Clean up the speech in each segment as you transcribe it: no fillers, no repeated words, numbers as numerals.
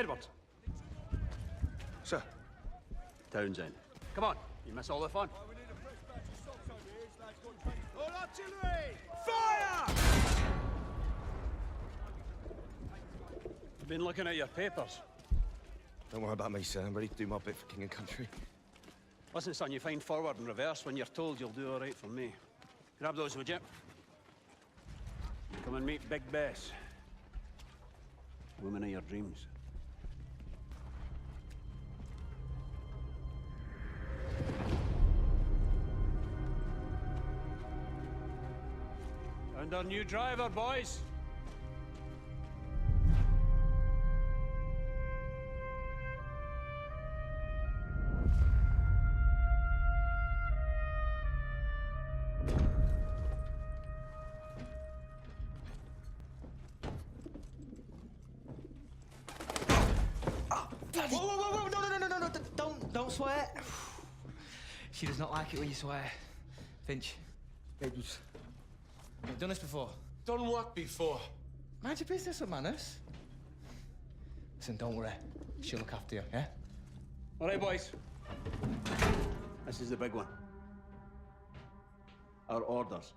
Edwards. Sir. Townsend. Come on, you miss all the fun. All artillery! Fire! I've been looking at your papers. Don't worry about me, sir. I'm ready to do my bit for king and country. Listen, son, you find forward and reverse when you're told you'll do all right for me. Grab those, would you? Come and meet Big Bess. Woman of your dreams. And our new driver, boys. Whoa, no, don't swear. She does not like it when you swear. Finch. Edwards. You've done this before. Done what before? Mind your business with manners. Listen, don't worry. She'll look after you, yeah? All right, boys. This is the big one. Our orders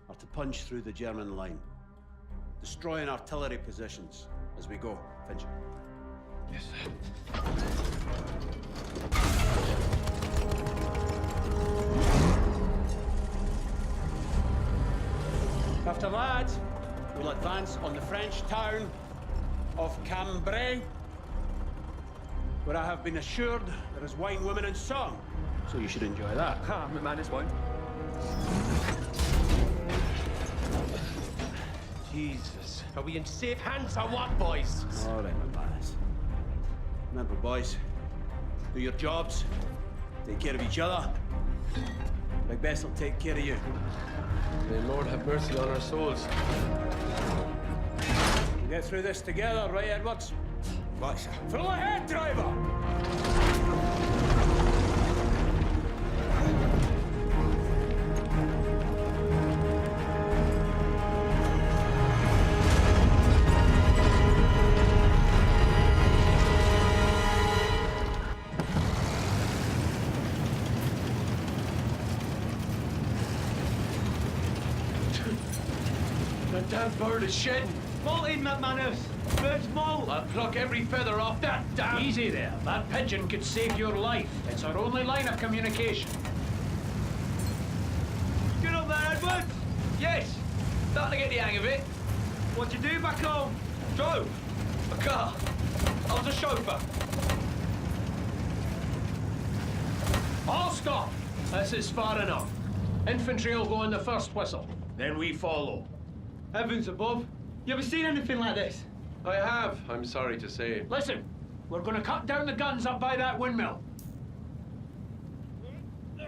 are to punch through the German line, destroying artillery positions as we go. Finch. Yes, sir. After that, we'll advance on the French town of Cambrai, where I have been assured there is wine, women, and song. So you should enjoy that. Ah, my man is wine. Jesus. Are we in safe hands or what, boys? All right, my boys. Remember, boys, do your jobs, take care of each other. Big Bess will take care of you. May Lord have mercy on our souls. We'll get through this together, right, Edwards? Right, sir. Full ahead, driver! That damn bird is shedding. Bolt in, McManus. Bird's bolt. I'll pluck every feather off that damn... Easy there. That pigeon could save your life. It's our only line of communication. Get up there, Edwards. Yes. Starting to get the hang of it. What'd you do back home? Drove. A car. I was a chauffeur. All stop! This is far enough. Infantry will go in the first whistle. Then we follow. Heavens above. You ever seen anything like this? I have, I'm sorry to say. Listen, we're going to cut down the guns up by that windmill. Give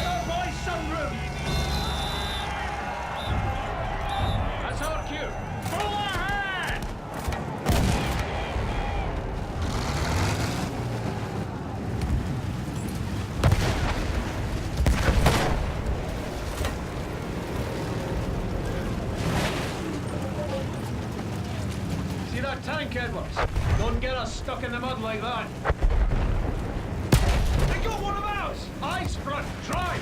our boys some room. That's our cue. Full ahead! See that tank, Edwards? Don't get us stuck in the mud like that. They got one of ours! Eyes front, drive!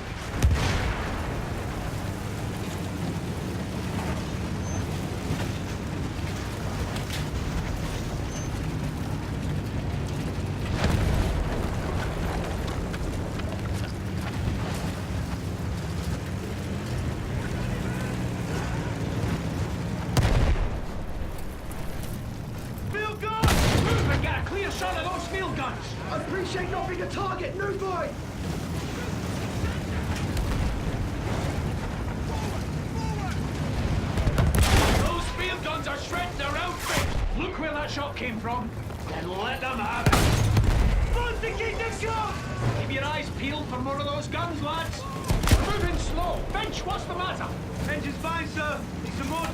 Field gun! Move and get a clear shot of those field guns! I appreciate not being a target, new boy! Those field guns are shredding their outfit! Look where that shot came from, and let them have it! Run to keep them guns! Keep your eyes peeled for more of those guns, lads! We're moving slow! Finch, what's the matter? Engine's fine, sir. Need some mud.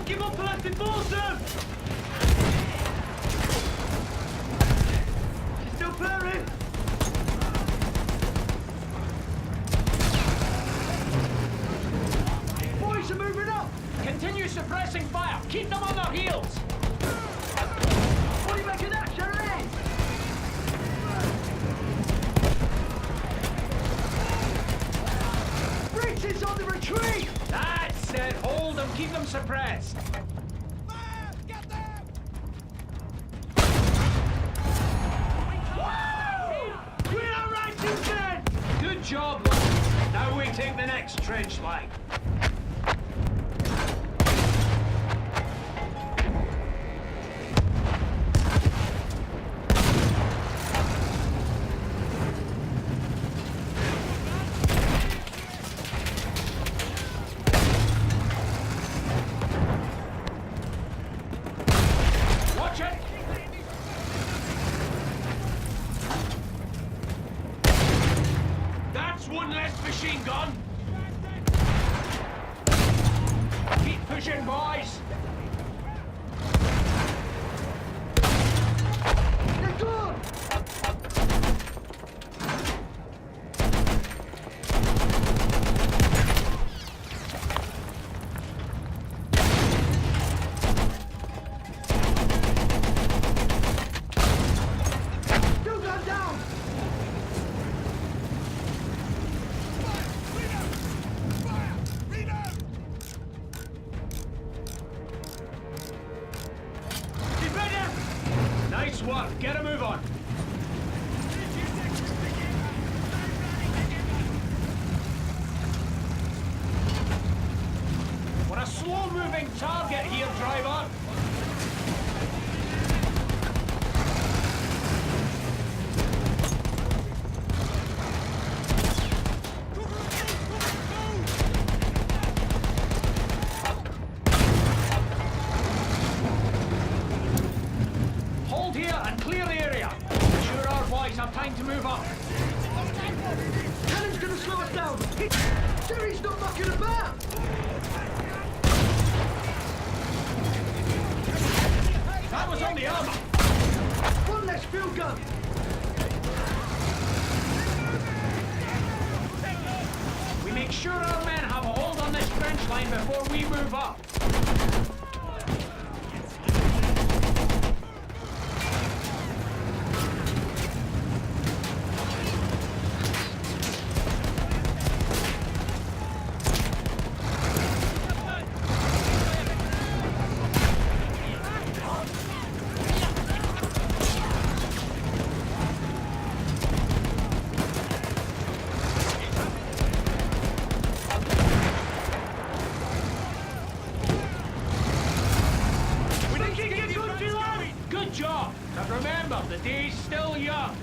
Don't give up unless it falls them! She's still firing! Boys are moving up! Continue suppressing fire. Keep them on their heels. What do you make of that, Shirley? Britain's on the retreat! That's it. Hold them. Keep them suppressed. We're right in dead! Good job, lads. Now we take the next trench line. Watch it! That's one less machine gun. Keep pushing, boys. They're gone! Still gone down! Defender! Nice work. Get a move on. We're a slow-moving target here, driver. Hold here and clear the area. Sure our boys have time to move up. Cannon's gonna slow us down! Jerry's not mucking about! That was on the armor. One less field gun! We make sure our men have a hold on this trench line before we move up. We think you get good to land! Good job. But remember, the day's still young.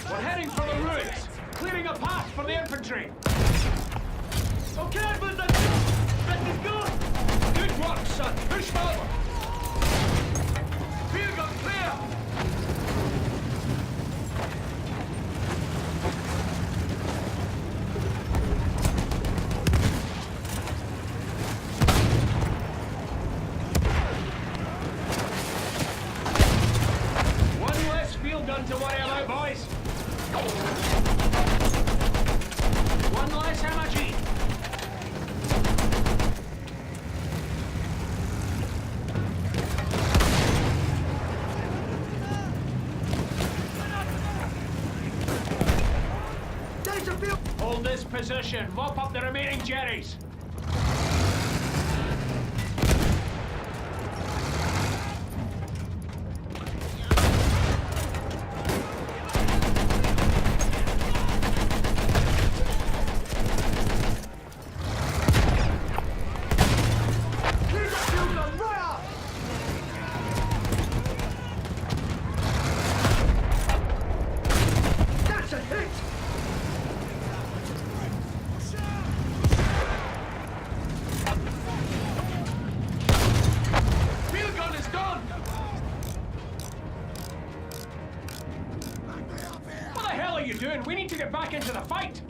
We're heading for the ruins, clearing a path for the infantry. Okay, but that's good! Good work, son. Push forward. Field gun clear! One less field gun to worry about, boys. One less MG. There's a field... Hold this position. Mop up the remaining Jerrys. Clear that field gun right up! That's a hit! Field gun is done. What the hell are you doing? We need to get back into the fight.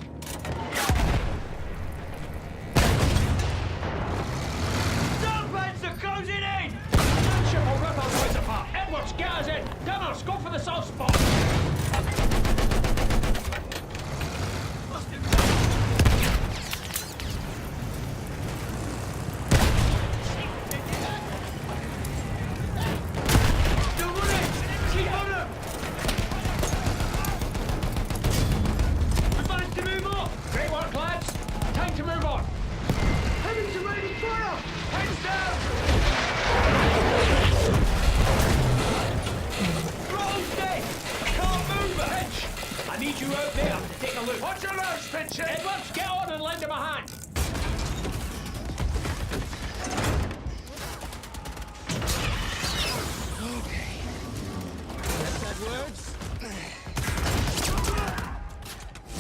hurts.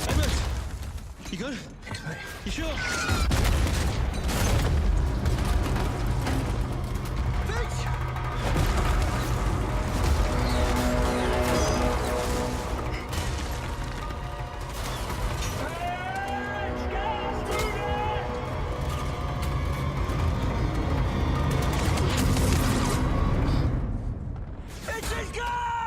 Edward! You good? You sure? It's his gun!